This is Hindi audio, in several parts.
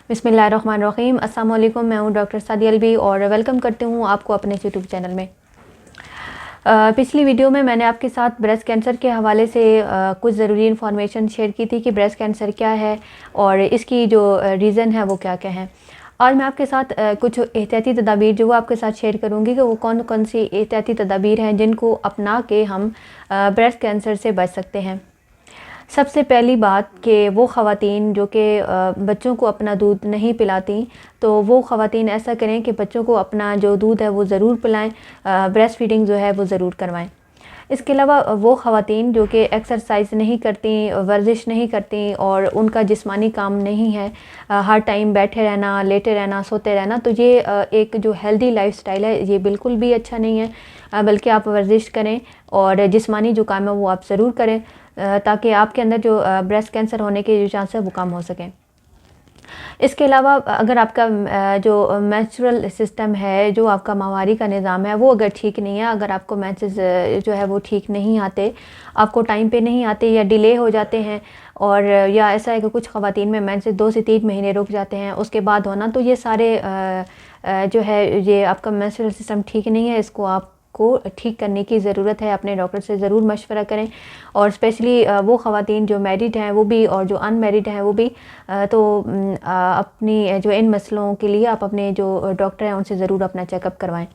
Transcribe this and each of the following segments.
बिस्मिल्लाहिर्रहमानिर्रहीम। अस्सलाम वालेकुम। मैं हूँ डॉक्टर सादिया अलवी और वेलकम करती हूँ आपको अपने यूट्यूब चैनल में। पिछली वीडियो में मैंने आपके साथ ब्रेस्ट कैंसर के हवाले से कुछ ज़रूरी इन्फॉर्मेशन शेयर की थी कि ब्रेस्ट कैंसर क्या है और इसकी जो रीज़न है वो क्या क्या है। और मैं आपके साथ कुछ एहतियाती तदाबीर जो वो आपके साथ शेयर करूँगी कि वो कौन कौन सी एहतियाती तदाबीर हैं जिनको अपना के हम ब्रेस्ट कैंसर से बच सकते हैं। सबसे पहली बात कि वो ख़वातीन जो कि बच्चों को अपना दूध नहीं पिलाती, तो वो ख़वातीन ऐसा करें कि बच्चों को अपना जो दूध है वो ज़रूर पिलाएं, ब्रेस्ट फीडिंग जो है वो ज़रूर करवाएं। इसके अलावा वो ख़वातीन जो कि एक्सरसाइज नहीं करती, वर्जिश नहीं करती और उनका जिस्मानी काम नहीं है, हर टाइम बैठे रहना, लेटे रहना, सोते रहना, तो ये एक जो हेल्दी लाइफस्टाइल है ये बिल्कुल भी अच्छा नहीं है। बल्कि आप वर्जिश करें और जिस्मानी जो काम है वो आप ज़रूर करें ताकि आपके अंदर जो ब्रेस्ट कैंसर होने के जो चांस है वो कम हो सकें। इसके अलावा अगर आपका जो मेंस्ट्रुअल सिस्टम है, जो आपका माहवारी का निज़ाम है वो अगर ठीक नहीं है, अगर आपको मेंसेस जो है वो ठीक नहीं आते, आपको टाइम पे नहीं आते या डिले हो जाते हैं, और या ऐसा है कि कुछ ख़वातीन में मेंसेस 2 से 3 महीने रुक जाते हैं उसके बाद होना, तो ये सारे जो है ये आपका मेंस्ट्रुअल सिस्टम ठीक नहीं है, इसको आपको ठीक करने की ज़रूरत है। अपने डॉक्टर से ज़रूर मशवरा करें और स्पेशली वो ख़वातीन जो मैरिड हैं वो भी और जो अनमैरिड हैं वो भी, तो अपनी जो इन मसलों के लिए आप अपने जो डॉक्टर हैं उनसे ज़रूर अपना चेकअप करवाएं।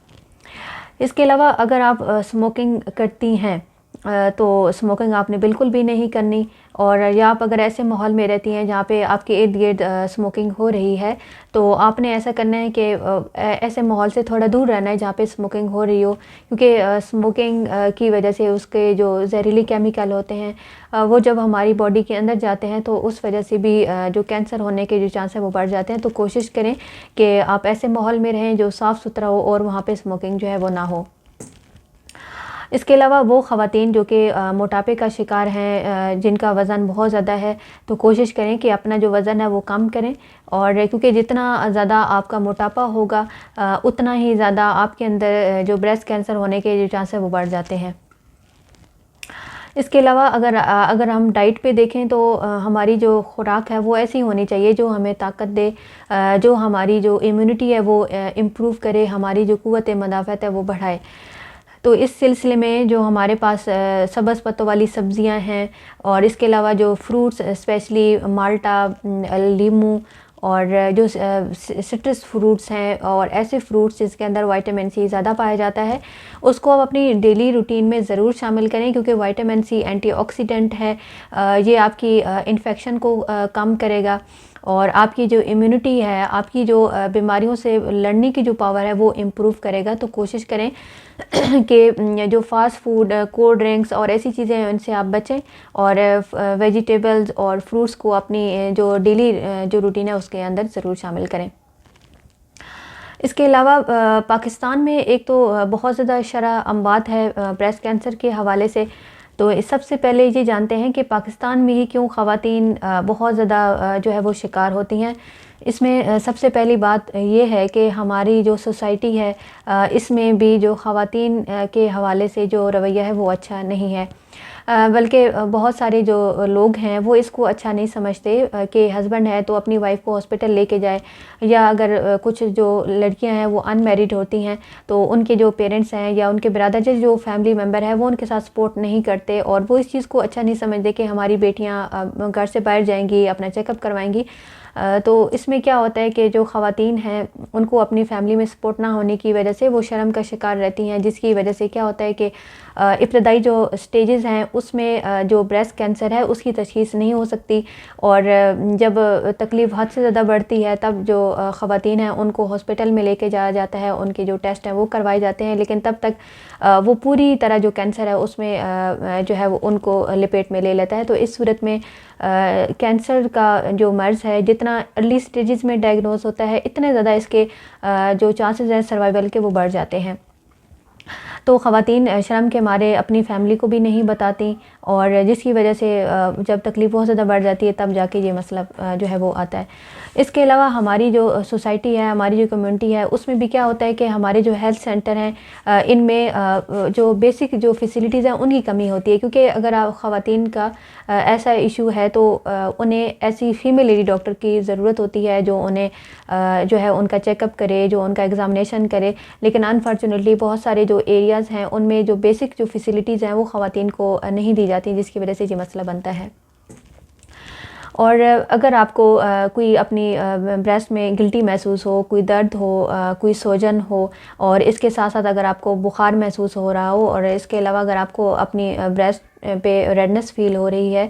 इसके अलावा अगर आप स्मोकिंग करती हैं तो स्मोकिंग आपने बिल्कुल भी नहीं करनी, और या आप अगर ऐसे माहौल में रहती हैं जहाँ पे आपके इर्द गिर्द स्मोकिंग हो रही है, तो आपने ऐसा करना है कि ऐसे माहौल से थोड़ा दूर रहना है जहाँ पे स्मोकिंग हो रही हो, क्योंकि स्मोकिंग की वजह से उसके जो जहरीली केमिकल होते हैं वो जब हमारी बॉडी के अंदर जाते हैं तो उस वजह से भी जो कैंसर होने के जो चांस है वो बढ़ जाते हैं। तो कोशिश करें कि आप ऐसे माहौल में रहें जो साफ़ सुथरा हो और वहाँ पे स्मोकिंग जो है वो ना हो। इसके अलावा वो ख़वातीन जो कि मोटापे का शिकार हैं, जिनका वज़न बहुत ज़्यादा है, तो कोशिश करें कि अपना जो वज़न है वो कम करें, और क्योंकि जितना ज़्यादा आपका मोटापा होगा उतना ही ज़्यादा आपके अंदर जो ब्रेस्ट कैंसर होने के जो चांस है वो बढ़ जाते हैं। इसके अलावा अगर हम डाइट पे देखें तो हमारी जो खुराक है वो ऐसी होनी चाहिए जो हमें ताकत दे, जो हमारी जो इम्यूनिटी है वो इम्प्रूव करे, हमारी जो क़ुव्वत मुदाफ़अत है वो बढ़ाए। तो इस सिलसिले में जो हमारे पास सब्ज़ पत्तों वाली सब्ज़ियां हैं, और इसके अलावा जो फ्रूट्स स्पेशली माल्टा, लीमू और जो सिट्रस फ्रूट्स हैं और ऐसे फ्रूट्स जिसके अंदर विटामिन सी ज़्यादा पाया जाता है, उसको आप अपनी डेली रूटीन में ज़रूर शामिल करें, क्योंकि विटामिन सी एंटीऑक्सीडेंट है। ये आपकी इन्फेक्शन को कम करेगा और आपकी जो इम्यूनिटी है, आपकी जो बीमारियों से लड़ने की जो पावर है वो इम्प्रूव करेगा। तो कोशिश करें कि जो फ़ास्ट फूड, कोल्ड ड्रिंक्स और ऐसी चीज़ें हैं उनसे आप बचें, और वेजिटेबल्स और फ्रूट्स को अपनी जो डेली जो रूटीन है उसके अंदर ज़रूर शामिल करें। इसके अलावा पाकिस्तान में एक तो बहुत ज़्यादा शरह अमवात है ब्रेस्ट कैंसर के हवाले से। तो सबसे पहले ये जानते हैं कि पाकिस्तान में ही क्यों ख़वातीन बहुत ज़्यादा जो है वो शिकार होती हैं। इसमें सबसे पहली बात ये है कि हमारी जो सोसाइटी है इसमें भी जो ख़वातीन के हवाले से जो रवैया है वो अच्छा नहीं है। बल्कि बहुत सारे जो लोग हैं वो इसको अच्छा नहीं समझते कि हस्बैंड है तो अपनी वाइफ को हॉस्पिटल लेके जाए, या अगर कुछ जो लड़कियां हैं वो अनमैरिड होती हैं तो उनके जो पेरेंट्स हैं या उनके ब्रदर जो फैमिली मेम्बर है वो उनके साथ सपोर्ट नहीं करते, और वो इस चीज़ को अच्छा नहीं समझते कि हमारी बेटियां घर से बाहर जाएंगी, अपना चेकअप करवाएंगी। तो इसमें क्या होता है कि जो ख़वातीन हैं उनको अपनी फैमिली में सपोर्ट ना होने की वजह से वो शर्म का शिकार रहती हैं, जिसकी वजह से क्या होता है कि इब्तदाई जो स्टेजेस हैं उसमें जो ब्रेस्ट कैंसर है उसकी तशख़ीस नहीं हो सकती, और जब तकलीफ़ हद से ज़्यादा बढ़ती है तब जो ख़वातीन हैं उनको हॉस्पिटल में लेके जाया जाता है, उनके जो टेस्ट हैं वो करवाए जाते हैं, लेकिन तब तक वो पूरी तरह जो कैंसर है उसमें जो है वो उनको लपेट में ले लेता है। तो इस सूरत में कैंसर का जो मर्ज़ है जितना अर्ली स्टेजेस में डायग्नोज होता है, इतने ज़्यादा इसके जो चांसेस हैं सर्वाइवल के वो बढ़ जाते हैं। तो ख़वातीन शर्म के मारे अपनी फ़ैमिली को भी नहीं बताती, और जिसकी वजह से जब तकलीफ़ बहुत ज़्यादा बढ़ जाती है तब जाके ये मसला जो है वो आता है। इसके अलावा हमारी जो सोसाइटी है, हमारी जो कम्युनिटी है, उसमें भी क्या होता है कि हमारे जो हेल्थ सेंटर हैं इनमें जो बेसिक जो फैसिलिटीज़ हैं उनकी कमी होती है, क्योंकि अगर आप ख़वातीन का ऐसा इशू है तो उन्हें ऐसी फ़ीमेल लेडी डॉक्टर की ज़रूरत होती है जो उन्हें जो है उनका चेकअप करे, जो उनका एग्ज़ामिनेशन करे। लेकिन अनफॉर्चुनेटली बहुत सारे जो एरियाज़ हैं उनमें जो बेसिक जो फैसिलिटीज़ हैं वो ख़वातीन को नहीं दी जाती, जिसकी वजह से ये मसला बनता है। और अगर आपको कोई अपनी ब्रेस्ट में गिल्टी महसूस हो, कोई दर्द हो, कोई सूजन हो, और इसके साथ-साथ अगर आपको बुखार महसूस हो रहा हो, और इसके अलावा अगर आपको अपनी ब्रेस्ट पे रेडनेस फ़ील हो रही है,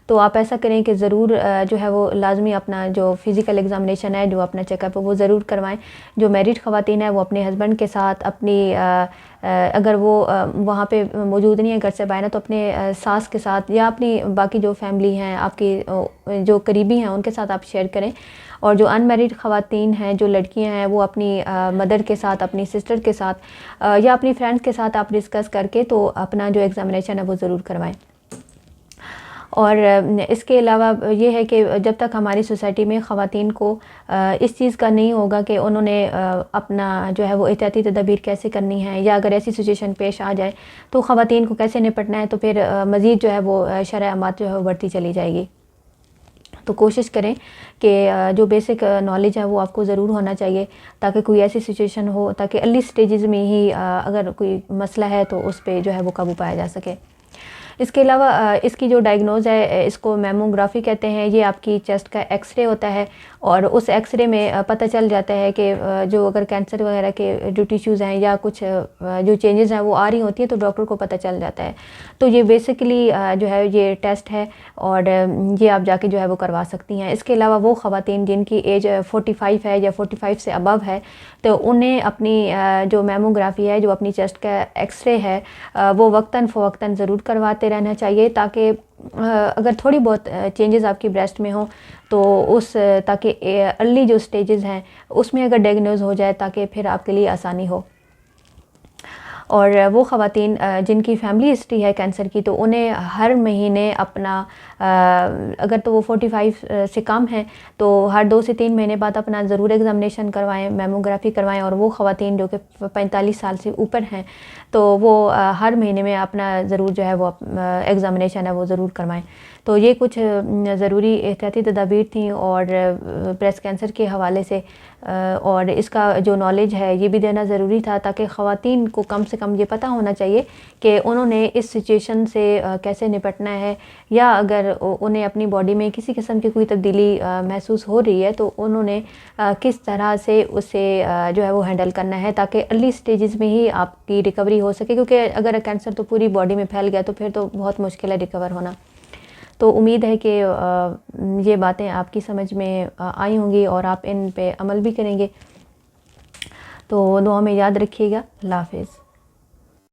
तो आप ऐसा करें कि ज़रूर जो है वो लाज़मी अपना जो फ़िज़िकल एग्ज़ामिनेशन है, जो अपना चेकअप है वो ज़रूर करवाएँ। जो मैरिड ख़वातीन हैं वो अपने हस्बैंड के साथ अपनी अगर वो वहाँ पे मौजूद नहीं है, घर से बाहर है, तो अपने सास के साथ या अपनी बाकी जो फ़ैमिली हैं आपकी जो करीबी हैं उनके साथ आप शेयर करें। और जो अनमैरिड ख़वातीन हैं, जो लड़कियां हैं, वो अपनी मदर के साथ, अपनी सिस्टर के साथ या अपनी फ्रेंड्स के साथ आप डिस्कस करके तो अपना जो एग्ज़ामिनेशन है वो ज़रूर करवाएँ। और इसके अलावा ये है कि जब तक हमारी सोसाइटी में ख़वातीन को इस चीज़ का नहीं होगा कि उन्होंने अपना जो है वो एहतियाती तदाबीर कैसे करनी है, या अगर ऐसी सिचुएशन पेश आ जाए तो ख़वातीन को कैसे निपटना है, तो फिर मज़ीद जो है वो शरअ अमात जो है वो बढ़ती चली जाएगी। तो कोशिश करें कि जो बेसिक नॉलेज है वो आपको ज़रूर होना चाहिए, ताकि कोई ऐसी सिचुएशन हो, ताकि अर्ली स्टेजेस में ही अगर कोई मसला है तो उस पे जो है वो काबू पाया जा सके। इसके अलावा इसकी जो डायग्नोज़ है इसको मैमोग्राफी कहते हैं। ये आपकी चेस्ट का एक्सरे होता है, और उस एक्सरे में पता चल जाता है कि जो अगर कैंसर वगैरह के जो टिश्यूज़ हैं या कुछ जो चेंजेस हैं वो आ रही होती हैं, तो डॉक्टर को पता चल जाता है। तो ये बेसिकली जो है ये टेस्ट है, और ये आप जाके जो है वो करवा सकती हैं। इसके अलावा वो ख़वातीन जिनकी एज 45 है या 45 से अबव है, तो उन्हें अपनी जो मैमोग्राफी है, जो अपनी चेस्ट का एक्सरे है, वो वक्तन फ़वक्तन ज़रूर करवाते रहना चाहिए, ताकि अगर थोड़ी बहुत चेंजेस आपकी ब्रेस्ट में हो तो उस ताकि अर्ली जो स्टेजेस हैं उसमें अगर डायग्नोज हो जाए, ताकि फिर आपके लिए आसानी हो। और वो ख़वातीन जिनकी फ़ैमिली हिस्ट्री है कैंसर की, तो उन्हें हर महीने अपना अगर तो वो 45 से कम हैं तो हर 2 से 3 महीने बाद अपना ज़रूर एग्ज़ामिनेशन करवाएं, मैमोग्राफी करवाएं। और वो ख़वातीन जो कि 45 साल से ऊपर हैं तो वो हर महीने में अपना ज़रूर जो है वो एग्ज़ामिनेशन है वो ज़रूर करवाएं। तो ये कुछ ज़रूरी एहतियाती तदाबीर थी और ब्रेस्ट कैंसर के हवाले से, और इसका जो नॉलेज है ये भी देना ज़रूरी था, ताकि ख़वातीन को कम से कम ये पता होना चाहिए कि उन्होंने इस सिचुएशन से कैसे निपटना है, या अगर उन्हें अपनी बॉडी में किसी किस्म की कोई तब्दीली महसूस हो रही है तो उन्होंने किस तरह से उसे जो है वो हैंडल करना है, ताकि अर्ली स्टेजेस में ही आपकी रिकवरी हो सके। क्योंकि अगर कैंसर तो पूरी बॉडी में फैल गया तो फिर तो बहुत मुश्किल है रिकवर होना। तो उम्मीद है कि ये बातें आपकी समझ में आई होंगी और आप इन पे अमल भी करेंगे। तो दुआ में याद रखिएगा। अल्लाह हाफ़िज़।